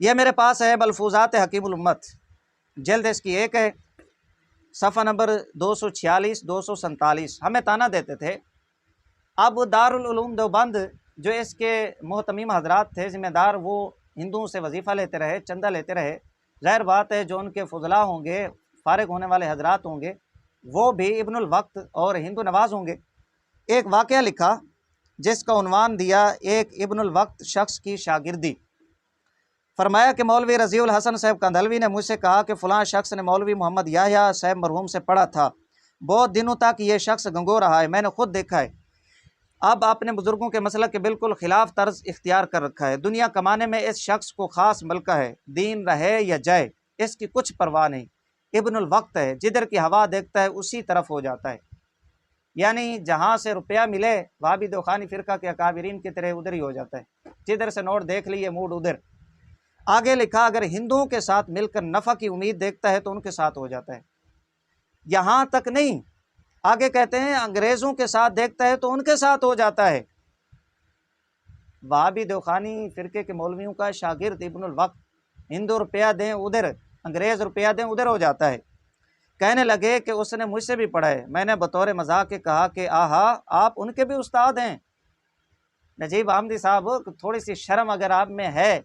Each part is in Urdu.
یہ میرے پاس ہے ملفوظات حکیم الامت، جلد اس کی 1 ہے، صفحہ نمبر 246 247۔ ہمیں تانا دیتے تھے، اب دارالعلوم دیوبند جو اس کے محتمیم حضرات تھے، ذمہ دار، وہ ہندوؤں سے وظیفہ لیتے رہے، چندہ لیتے رہے۔ ظاہر بات ہے جو ان کے فضلاء ہوں گے، فارغ ہونے والے حضرات ہوں گے، وہ بھی ابن الوقت اور ہندو نواز ہوں گے۔ ایک واقعہ لکھا جس کا عنوان دیا ایک ابن الوقت شخص کی شاگردی۔ فرمایا کہ مولوی رضی الحسن صاحب کندھلوی نے مجھ سے کہا کہ فلاں شخص نے مولوی محمد یحییٰ صاحب مرحوم سے پڑھا تھا، بہت دنوں تک یہ شخص گنگو رہا ہے، میں نے خود دیکھا ہے۔ اب اپنے بزرگوں کے مسلک کے بالکل خلاف طرز اختیار کر رکھا ہے۔ دنیا کمانے میں اس شخص کو خاص ملکہ ہے، دین رہے یا جائے اس کی کچھ پرواہ نہیں۔ ابن الوقت ہے، جدھر کی ہوا دیکھتا ہے اسی طرف ہو جاتا ہے، یعنی جہاں سے روپیہ ملے وہابی دوخانی فرقہ کے اکابرین کی طرح ادھر ہی ہو جاتا ہے، جدھر سے نوٹ دیکھ لیے موڈ ادھر۔ آگے لکھا اگر ہندوؤں کے ساتھ مل کر نفع کی امید دیکھتا ہے تو ان کے ساتھ ہو جاتا ہے، یہاں تک نہیں، آگے کہتے ہیں انگریزوں کے ساتھ دیکھتا ہے تو ان کے ساتھ ہو جاتا ہے۔ وہابی دوخانی فرقے کے مولویوں کا شاگرد ابن الوقت، ہندو روپیہ دیں ادھر، انگریز روپیہ دیں ادھر ہو جاتا ہے۔ کہنے لگے کہ اس نے مجھ سے بھی پڑھا ہے۔ میں نے بطور مذاق کے کہا کہ آہا آپ ان کے بھی استاد ہیں۔ نجیب احمدی صاحب، تھوڑی سی شرم اگر آپ میں ہے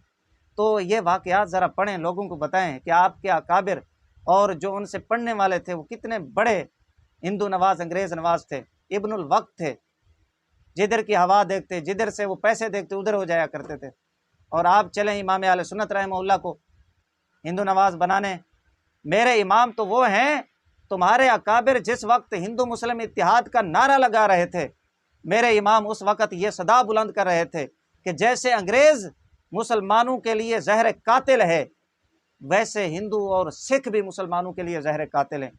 تو یہ واقعات ذرا پڑھیں، لوگوں کو بتائیں کہ آپ کے اکابر اور جو ان سے پڑھنے والے تھے وہ کتنے بڑے ہندو نواز انگریز نواز تھے۔ ابن الوقت تھے، جدھر کی ہوا دیکھتے، جدھر سے وہ پیسے دیکھتے ادھر ہو جایا کرتے تھے، اور آپ چلیں امام اہل سنت رحمہ اللہ کو ہندو نواز بنانے۔ میرے امام تو وہ ہیں، تمہارے اکابر جس وقت ہندو مسلم اتحاد کا نعرہ لگا رہے تھے، میرے امام اس وقت یہ صدا بلند کر رہے تھے کہ جیسے انگریز مسلمانوں کے لیے زہر قاتل ہے، ویسے ہندو اور سکھ بھی مسلمانوں کے لیے زہر قاتل ہیں۔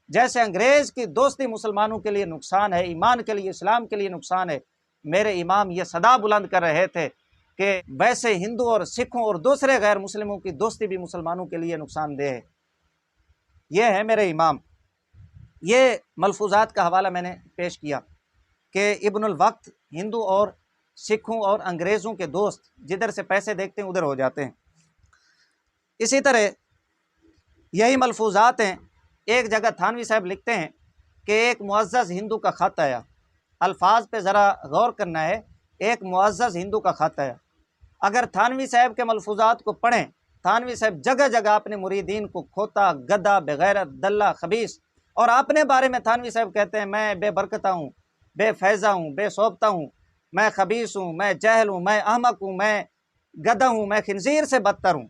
جیسے انگریز کی دوستی مسلمانوں کے لیے نقصان ہے، ایمان کے لیے، اسلام کے لیے نقصان ہے، میرے امام یہ صدا بلند کر رہے تھے کہ ویسے ہندو اور سکھوں اور دوسرے غیر مسلموں کی دوستی بھی مسلمانوں کے لیے نقصان دہ ہے۔ یہ ہے میرے امام۔ یہ ملفوظات کا حوالہ میں نے پیش کیا کہ ابن الوقت ہندو اور سکھوں اور انگریزوں کے دوست، جدھر سے پیسے دیکھتے ہیں ادھر ہو جاتے ہیں۔ اسی طرح یہی ملفوظات ہیں، ایک جگہ تھانوی صاحب لکھتے ہیں کہ ایک معزز ہندو کا خط آیا، الفاظ پہ ذرا غور کرنا ہے، ایک معزز ہندو کا خط آیا۔ اگر تھانوی صاحب کے ملفوظات کو پڑھیں، تھانوی صاحب جگہ جگہ اپنے مریدین کو کھوتا، گدھا، بغیرت، دلہ، خبیث، اور اپنے بارے میں تھانوی صاحب کہتے ہیں میں بے برکتہ ہوں، بے فیضہ ہوں، بے صحبتہ ہوں، میں خبیث ہوں، میں جاہل ہوں، میں احمق ہوں، میں گدھا ہوں، میں خنزیر سے بدتر ہوں۔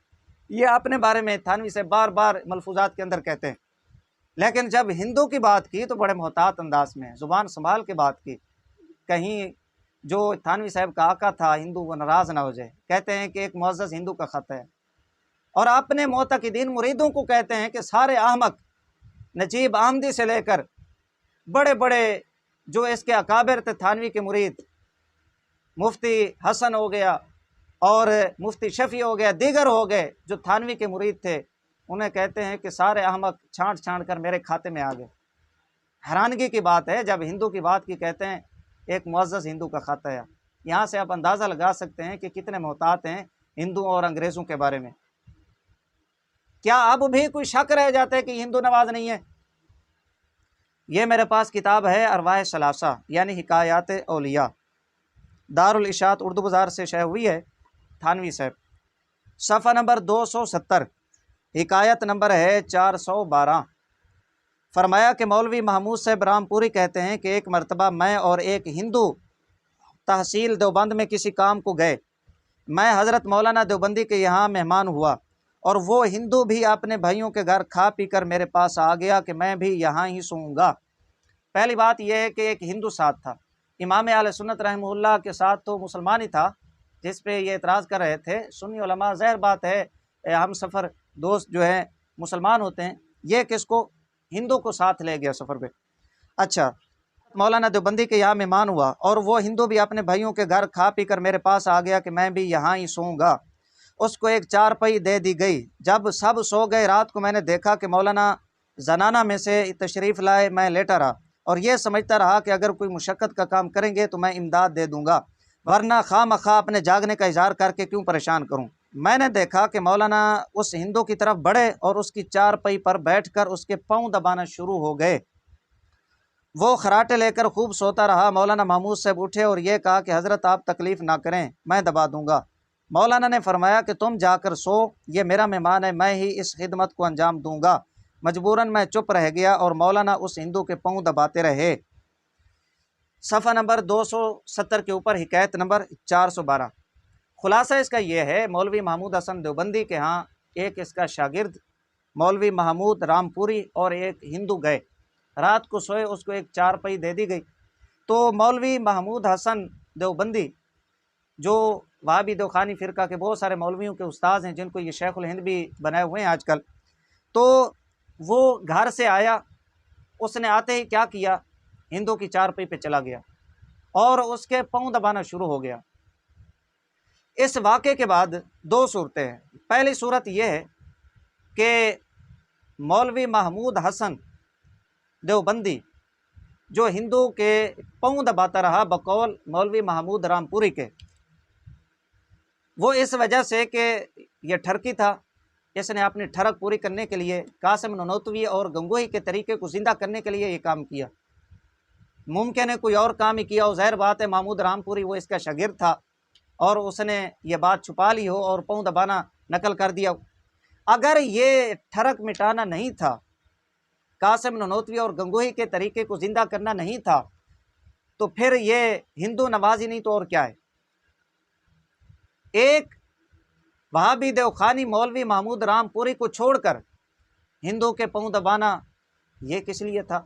یہ اپنے بارے میں تھانوی صاحب بار بار ملفوظات کے اندر کہتے ہیں، لیکن جب ہندو کی بات کی تو بڑے محتاط انداز میں زبان سنبھال کے بات کی، کہیں جو تھانوی صاحب کا آقا تھا ہندو وہ ناراض نہ ہو جائے۔ کہتے ہیں کہ ایک معزز ہندو کا خط ہے، اور اپنے معتقدین مریدوں کو کہتے ہیں کہ سارے احمق، نجیب احمدی سے لے کر بڑے بڑے جو اس کے اکابر تھے تھانوی کے مرید، مفتی حسن ہو گیا اور مفتی شفیع ہو گیا، دیگر ہو گئے جو تھانوی کے مرید تھے، انہیں کہتے ہیں کہ سارے احمق چھانٹ چھانٹ کر میرے کھاتے میں آ گئے۔ حیرانگی کی بات ہے، جب ہندو کی بات کی کہتے ہیں ایک معزز ہندو کا خط ہے۔ یہاں سے آپ اندازہ لگا سکتے ہیں کہ کتنے محتاط ہیں ہندو اور انگریزوں کے بارے میں۔ کیا اب بھی کوئی شک رہ جاتا ہے کہ ہندو نواز نہیں ہے؟ یہ میرے پاس کتاب ہے ارواح ثلاثہ یعنی حکایات اولیاء، دارالاشاعت اردو بازار سے شائع ہوئی ہے، تھانوی صاحب، صفحہ نمبر 270، حکایت نمبر ہے 412۔ فرمایا کہ مولوی محمود صاحب رامپوری کہتے ہیں کہ ایک مرتبہ میں اور ایک ہندو تحصیل دیوبند میں کسی کام کو گئے۔ میں حضرت مولانا دیوبندی کے یہاں مہمان ہوا، اور وہ ہندو بھی اپنے بھائیوں کے گھر کھا پی کر میرے پاس آ گیا کہ میں بھی یہاں ہی سوؤں گا۔ پہلی بات یہ ہے کہ ایک ہندو ساتھ تھا، امام اہل سنت رحمہ اللہ کے ساتھ تو مسلمان ہی تھا، جس پہ یہ اعتراض کر رہے تھے سنی علماء، ظاہر بات ہے ہم سفر دوست جو ہیں مسلمان ہوتے ہیں، یہ کس کو ہندو کو ساتھ لے گیا سفر پہ۔ اچھا، مولانا دیوبندی کے یہاں مہمان ہوا اور وہ ہندو بھی اپنے بھائیوں کے گھر کھا پی کر میرے پاس آ گیا کہ میں بھی یہاں ہی سوؤں گا۔ اس کو ایک چارپائی دے دی گئی۔ جب سب سو گئے رات کو میں نے دیکھا کہ مولانا زنانہ میں سے تشریف لائے، میں لیٹا رہا اور یہ سمجھتا رہا کہ اگر کوئی مشقت کا کام کریں گے تو میں امداد دے دوں گا، ورنہ خواہ مخواہ اپنے جاگنے کا اظہار کر کے کیوں پریشان کروں۔ میں نے دیکھا کہ مولانا اس ہندو کی طرف بڑھے اور اس کی چارپائی پر بیٹھ کر اس کے پاؤں دبانا شروع ہو گئے۔ وہ خراٹے لے کر خوب سوتا رہا۔ مولانا محمود صاحب اٹھے اور یہ کہا کہ حضرت آپ تکلیف نہ کریں، میں دبا دوں گا۔ مولانا نے فرمایا کہ تم جا کر سو، یہ میرا مہمان ہے، میں ہی اس خدمت کو انجام دوں گا۔ مجبوراً میں چپ رہ گیا اور مولانا اس ہندو کے پاؤں دباتے رہے۔ صفحہ نمبر 270 کے اوپر حکایت نمبر 412۔ خلاصہ اس کا یہ ہے، مولوی محمود حسن دیوبندی کے ہاں ایک اس کا شاگرد مولوی محمود رام پوری اور ایک ہندو گئے، رات کو سوئے، اس کو ایک چارپائی دے دی گئی۔ تو مولوی محمود حسن دیوبندی جو وہابی دیوخانی فرقہ کے بہت سارے مولویوں کے استاذ ہیں، جن کو یہ شیخ الہند بھی بنائے ہوئے ہیں آج کل، تو وہ گھر سے آیا، اس نے آتے ہی کیا کیا، ہندو کی چارپائی پہ چلا گیا اور اس کے پاؤں دبانا شروع ہو گیا۔ اس واقعے کے بعد دو صورتیں ہیں۔ پہلی صورت یہ ہے کہ مولوی محمود حسن دیوبندی جو ہندو کے پاؤں دباتا رہا بقول مولوی محمود رام پوری کے، وہ اس وجہ سے کہ یہ ٹھرکی تھا، اس نے اپنی ٹھرک پوری کرنے کے لیے قاسم ننوتوی اور گنگوہی کے طریقے کو زندہ کرنے کے لیے یہ کام کیا۔ ممکن ہے کوئی اور کام ہی کیا ہو، ظاہر بات ہے محمود رام پوری وہ اس کا شاگرد تھا اور اس نے یہ بات چھپا لی ہو اور پاؤں دبانا نقل کر دیا ہو۔ اگر یہ ٹھرک مٹانا نہیں تھا، قاسم ننوتوی اور گنگوہی کے طریقے کو زندہ کرنا نہیں تھا، تو پھر یہ ہندو نوازی نہیں تو اور کیا ہے؟ ایک وہابی دیوخانی مولوی محمود رام پوری کو چھوڑ کر ہندو کے پاؤں دبانا یہ کس لیے تھا؟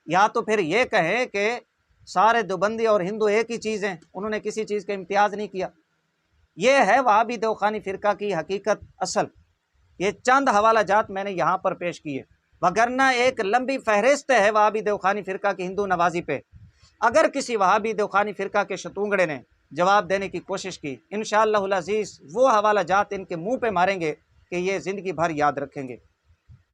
یا تو پھر یہ کہیں کہ سارے دیوبندی اور ہندو ایک ہی چیز ہیں، انہوں نے کسی چیز کا امتیاز نہیں کیا۔ یہ ہے وہابی دیوخانی فرقہ کی حقیقت اصل۔ یہ چند حوالہ جات میں نے یہاں پر پیش کیے، وگرنہ ایک لمبی فہرست ہے وہابی دیوخانی فرقہ کی ہندو نوازی پہ۔ اگر کسی وہابی دیوخانی فرقہ کے شتونگڑے نے جواب دینے کی کوشش کی، انشاءاللہ العزیز وہ حوالہ جات ان کے منہ پہ ماریں گے کہ یہ زندگی بھر یاد رکھیں گے۔